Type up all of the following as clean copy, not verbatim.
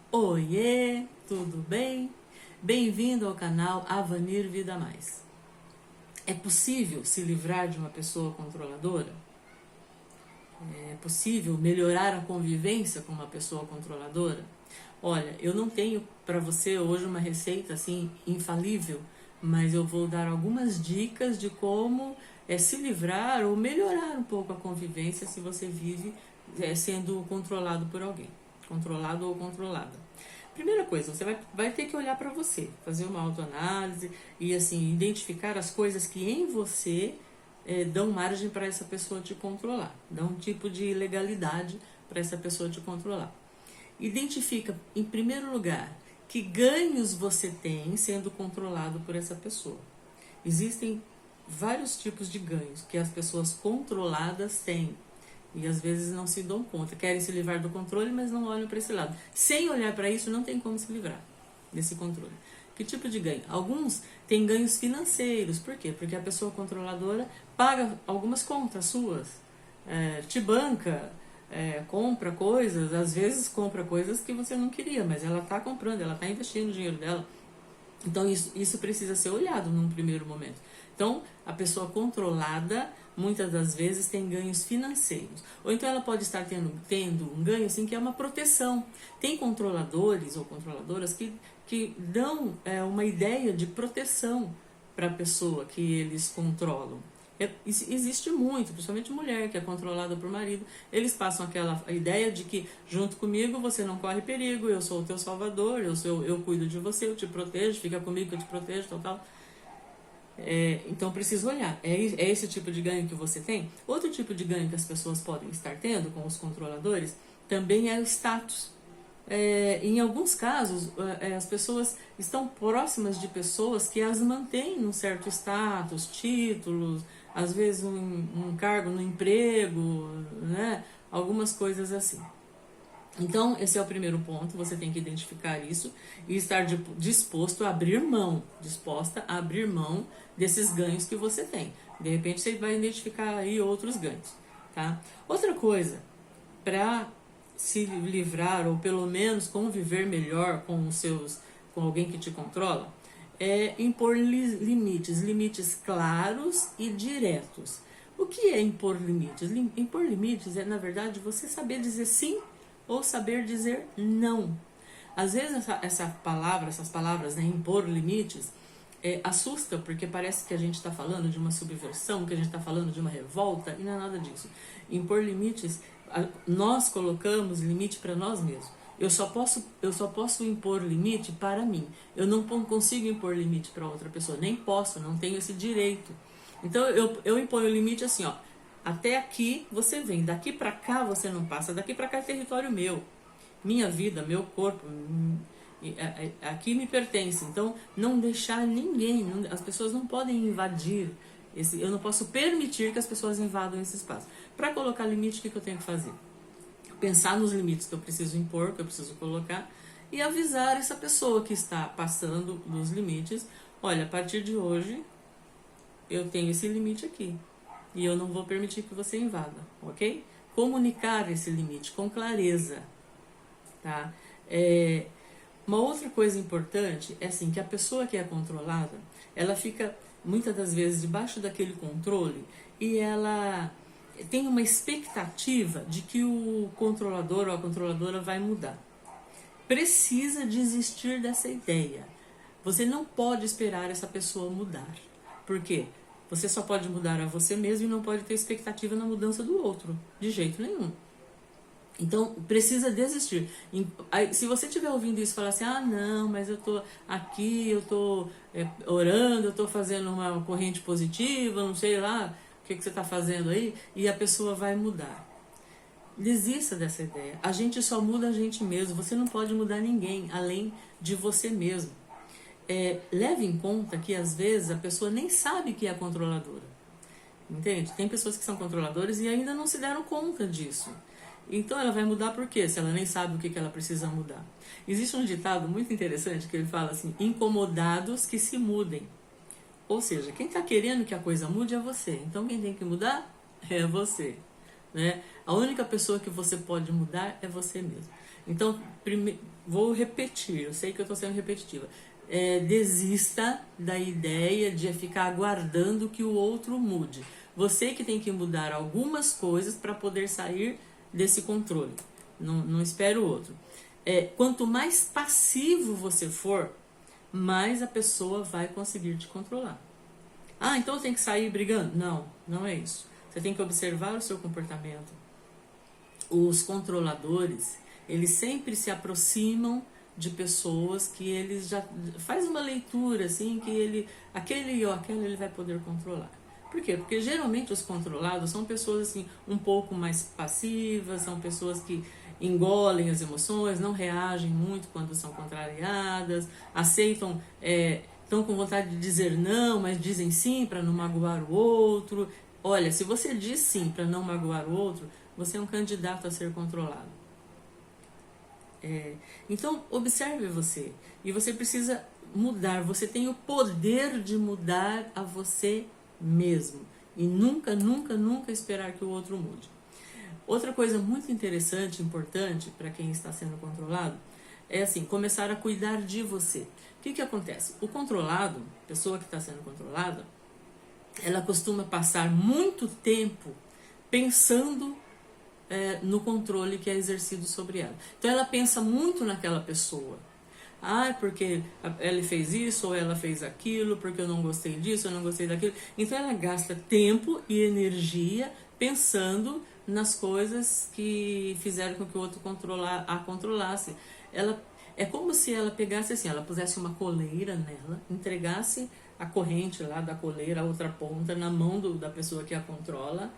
Oiê, tudo bem? Bem-vindo ao canal Avanir Vida Mais. É possível se livrar de uma pessoa controladora? É possível melhorar a convivência com uma pessoa controladora? Olha, eu não tenho para você hoje uma receita assim infalível, mas eu vou dar algumas dicas de como se livrar ou melhorar um pouco a convivência se você vive sendo controlado por alguém, controlado ou controlada. Primeira coisa, você vai ter que olhar para você, fazer uma autoanálise e assim identificar as coisas que em você dão margem para essa pessoa te controlar, dão um tipo de legalidade para essa pessoa te controlar. Identifica, em primeiro lugar, que ganhos você tem sendo controlado por essa pessoa. Existem vários tipos de ganhos que as pessoas controladas têm e às vezes não se dão conta. Querem se livrar do controle, mas não olham para esse lado. Sem olhar para isso, não tem como se livrar desse controle. Que tipo de ganho? Alguns têm ganhos financeiros. Por quê? Porque a pessoa controladora paga algumas contas suas, te banca, compra coisas, às vezes compra coisas que você não queria, mas ela está comprando, ela está investindo o dinheiro dela. Então isso precisa ser olhado num primeiro momento. Então a pessoa controlada muitas das vezes tem ganhos financeiros. Ou então ela pode estar tendo um ganho assim que é uma proteção. Tem controladores ou controladoras que dão uma ideia de proteção para a pessoa que eles controlam. Existe muito, principalmente mulher que é controlada por marido, eles passam aquela ideia de que junto comigo você não corre perigo, eu sou o teu salvador, eu cuido de você, eu te protejo, fica comigo que eu te protejo, tal. Então preciso olhar, é esse tipo de ganho que você tem? Outro tipo de ganho que as pessoas podem estar tendo com os controladores também é o status. Em alguns casos, as pessoas estão próximas de pessoas que as mantêm num certo status, títulos, às vezes um cargo no emprego, né? Algumas coisas assim. Então, esse é o primeiro ponto, você tem que identificar isso e estar disposto a abrir mão, disposta a abrir mão desses ganhos que você tem. De repente, você vai identificar aí outros ganhos, tá? Outra coisa, para se livrar ou pelo menos conviver melhor com alguém que te controla, é impor limites claros e diretos. O que é impor limites? Impor limites é, na verdade, você saber dizer sim ou saber dizer não. Às vezes essas palavras, né, impor limites, assusta porque parece que a gente está falando de uma subversão, que a gente está falando de uma revolta, e não é nada disso. Impor limites, nós colocamos limite para nós mesmos. Eu só posso impor limite para mim. Eu não consigo impor limite para outra pessoa. Nem posso, não tenho esse direito. Então eu imponho o limite assim, ó. Até aqui você vem, daqui para cá você não passa, daqui para cá é território meu. Minha vida, meu corpo, aqui me pertence. Então não deixar ninguém, as pessoas não podem invadir. Eu não posso permitir que as pessoas invadam esse espaço. Para colocar limite, o que eu tenho que fazer? Pensar nos limites que eu preciso impor, que eu preciso colocar, e avisar essa pessoa que está passando dos limites, olha, a partir de hoje eu tenho esse limite aqui e eu não vou permitir que você invada, ok? Comunicar esse limite com clareza, tá? Uma outra coisa importante é assim, que a pessoa que é controlada, ela fica muitas das vezes debaixo daquele controle e ela tem uma expectativa de que o controlador ou a controladora vai mudar. Precisa desistir dessa ideia. Você não pode esperar essa pessoa mudar. Por quê? Você só pode mudar a você mesmo e não pode ter expectativa na mudança do outro, de jeito nenhum. Então, precisa desistir. Se você estiver ouvindo isso e falar assim, não, mas eu tô aqui, eu tô orando, eu tô fazendo uma corrente positiva, não sei lá, o que você está fazendo aí, e a pessoa vai mudar. Desista dessa ideia. A gente só muda a gente mesmo. Você não pode mudar ninguém, além de você mesmo. Leve em conta que às vezes a pessoa nem sabe que é controladora. Entende? Tem pessoas que são controladoras e ainda não se deram conta disso. Então ela vai mudar por quê? Se ela nem sabe o que ela precisa mudar. Existe um ditado muito interessante que ele fala assim, incomodados que se mudem. Ou seja, quem está querendo que a coisa mude é você. Então quem tem que mudar é você. Né? A única pessoa que você pode mudar é você mesmo. Então, vou repetir, eu sei que eu estou sendo repetitiva. Desista da ideia de ficar aguardando que o outro mude. Você que tem que mudar algumas coisas para poder sair desse controle. Não espere o outro. Quanto mais passivo você for, mais a pessoa vai conseguir te controlar. Ah, então eu tenho que sair brigando? Não, não é isso. Você tem que observar o seu comportamento. Os controladores, eles sempre se aproximam de pessoas que eles já faz uma leitura assim que aquele ou aquela ele vai poder controlar. Por quê? Porque geralmente os controlados são pessoas assim um pouco mais passivas, são pessoas que engolem as emoções, não reagem muito quando são contrariadas, aceitam, estão com vontade de dizer não, mas dizem sim para não magoar o outro. Olha, se você diz sim para não magoar o outro, você é um candidato a ser controlado. Então, observe você. E você precisa mudar. Você tem o poder de mudar a você mesmo. E nunca, nunca, nunca esperar que o outro mude. Outra coisa muito interessante, importante para quem está sendo controlado, é assim, começar a cuidar de você. O que acontece? O controlado, a pessoa que está sendo controlada, ela costuma passar muito tempo pensando no controle que é exercido sobre ela. Então ela pensa muito naquela pessoa. Porque ela fez isso ou ela fez aquilo, porque eu não gostei disso, eu não gostei daquilo. Então ela gasta tempo e energia pensando nas coisas que fizeram com que o outro a controlasse. É como se ela pegasse assim, ela pusesse uma coleira nela, entregasse a corrente lá da coleira, a outra ponta, na mão da pessoa que a controla,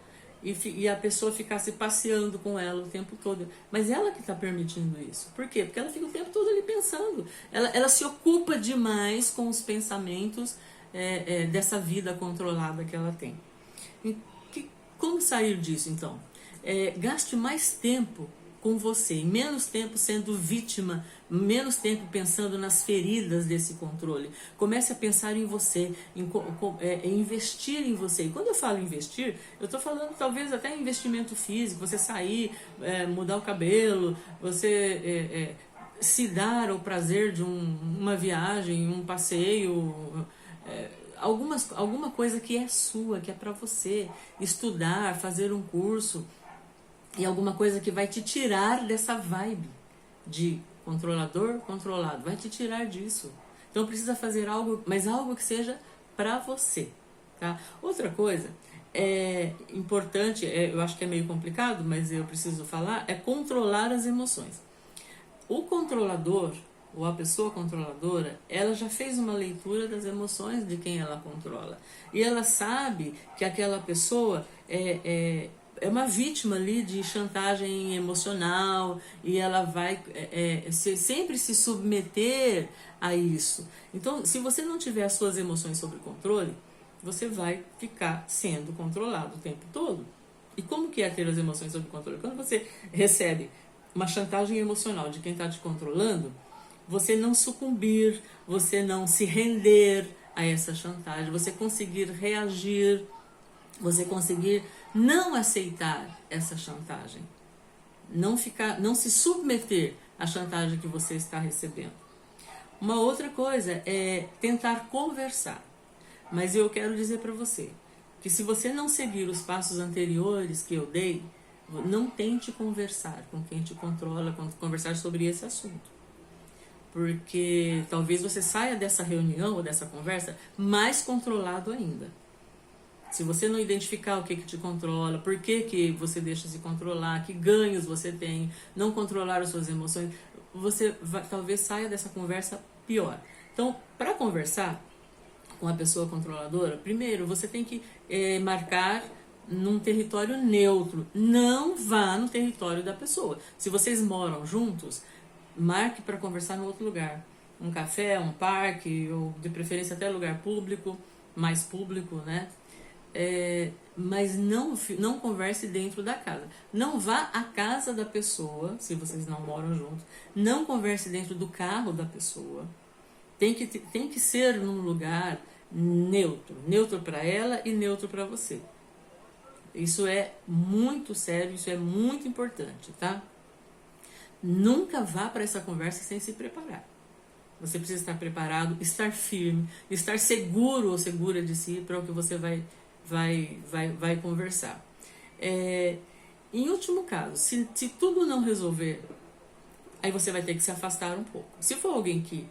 e a pessoa ficasse passeando com ela o tempo todo. Mas ela que está permitindo isso. Por quê? Porque ela fica o tempo todo ali pensando. Ela se ocupa demais com os pensamentos dessa vida controlada que ela tem. E como sair disso, então? Gaste mais tempo com você, e menos tempo sendo vítima, menos tempo pensando nas feridas desse controle. Comece a pensar em você, em investir em você. E quando eu falo investir, eu estou falando talvez até em investimento físico, você sair, mudar o cabelo, você se dar o prazer de uma viagem, um passeio, alguma coisa que é sua, que é para você, estudar, fazer um curso, e alguma coisa que vai te tirar dessa vibe de controlador, controlado, vai te tirar disso. Então precisa fazer algo, mas algo que seja para você, tá? Outra coisa importante, eu acho que é meio complicado, mas eu preciso falar, é controlar as emoções. O controlador, ou a pessoa controladora, ela já fez uma leitura das emoções de quem ela controla. E ela sabe que aquela pessoa é uma vítima ali de chantagem emocional, e ela vai sempre se submeter a isso. Então, se você não tiver as suas emoções sob controle, você vai ficar sendo controlado o tempo todo. E como que é ter as emoções sob controle? Quando você recebe uma chantagem emocional de quem está te controlando, você não sucumbir, você não se render a essa chantagem, você conseguir reagir, você conseguir não aceitar essa chantagem, não se submeter à chantagem que você está recebendo. Uma outra coisa é tentar conversar, mas eu quero dizer para você que se você não seguir os passos anteriores que eu dei, não tente conversar com quem te controla, conversar sobre esse assunto. Porque talvez você saia dessa reunião ou dessa conversa mais controlado ainda. Se você não identificar o que te controla, por que você deixa se controlar, que ganhos você tem, não controlar as suas emoções, você talvez saia dessa conversa pior. Então, para conversar com a pessoa controladora, primeiro você tem que marcar num território neutro. Não vá no território da pessoa. Se vocês moram juntos, marque para conversar no outro lugar. Um café, um parque, ou de preferência até lugar público, mais público, né? Mas não converse dentro da casa. Não vá à casa da pessoa, se vocês não moram juntos. Não converse dentro do carro da pessoa. Tem que ser num lugar neutro. Neutro para ela e neutro para você. Isso é muito sério, isso é muito importante, tá? Nunca vá para essa conversa sem se preparar. Você precisa estar preparado, estar firme, estar seguro ou segura de si para o que você vai conversar. Em último caso, se tudo não resolver, aí você vai ter que se afastar um pouco. Se for alguém que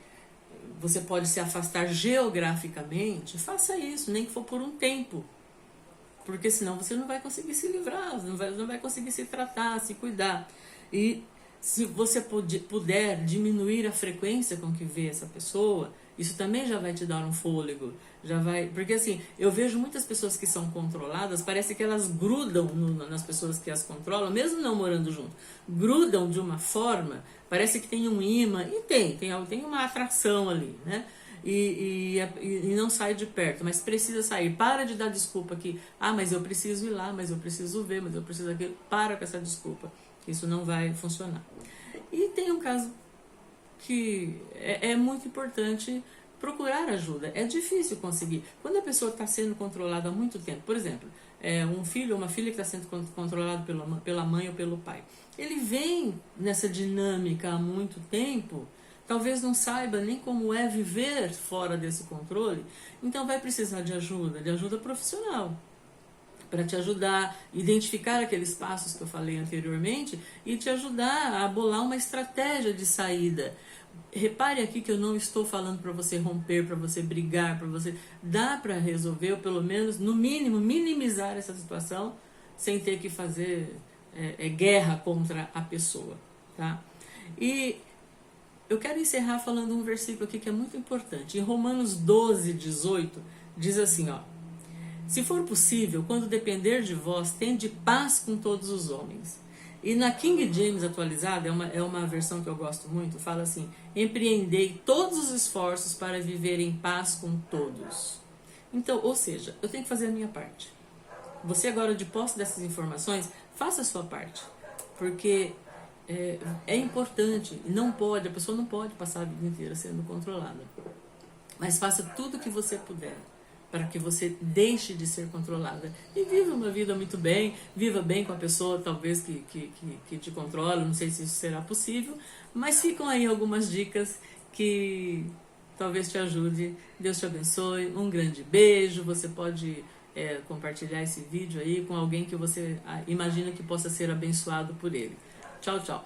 você pode se afastar geograficamente, faça isso, nem que for por um tempo. Porque senão você não vai conseguir se livrar, não vai conseguir se tratar, se cuidar. E se você puder diminuir a frequência com que vê essa pessoa, isso também já vai te dar um fôlego. Porque assim, eu vejo muitas pessoas que são controladas, parece que elas grudam nas pessoas que as controlam, mesmo não morando junto. Grudam de uma forma, parece que tem um imã, e tem uma atração ali, né? E não sai de perto, mas precisa sair. Para de dar desculpa que, mas eu preciso ir lá, mas eu preciso ver, mas eu preciso aquilo. Para com essa desculpa, que isso não vai funcionar. E tem um caso que é muito importante procurar ajuda. É difícil conseguir. Quando a pessoa está sendo controlada há muito tempo, por exemplo, um filho ou uma filha que está sendo controlado pela mãe ou pelo pai, ele vem nessa dinâmica há muito tempo, talvez não saiba nem como é viver fora desse controle, então vai precisar de ajuda profissional, para te ajudar a identificar aqueles passos que eu falei anteriormente e te ajudar a bolar uma estratégia de saída. Repare aqui que eu não estou falando para você romper, para você brigar, para você... Dá para resolver, ou pelo menos, no mínimo, minimizar essa situação sem ter que fazer guerra contra a pessoa, tá? E eu quero encerrar falando um versículo aqui que é muito importante. Em Romanos 12, 18, diz assim, ó: se for possível, quando depender de vós, tende paz com todos os homens. E na King James atualizada, é uma versão que eu gosto muito, fala assim: empreendei todos os esforços para viver em paz com todos. Então, ou seja, eu tenho que fazer a minha parte. Você agora, de posse dessas informações, faça a sua parte. Porque é importante, a pessoa não pode passar a vida inteira sendo controlada. Mas faça tudo o que você puder para que você deixe de ser controlada e viva uma vida muito bem, viva bem com a pessoa talvez que te controla, não sei se isso será possível, mas ficam aí algumas dicas que talvez te ajude. Deus te abençoe, um grande beijo. Você pode compartilhar esse vídeo aí com alguém que você imagina que possa ser abençoado por ele. Tchau, tchau.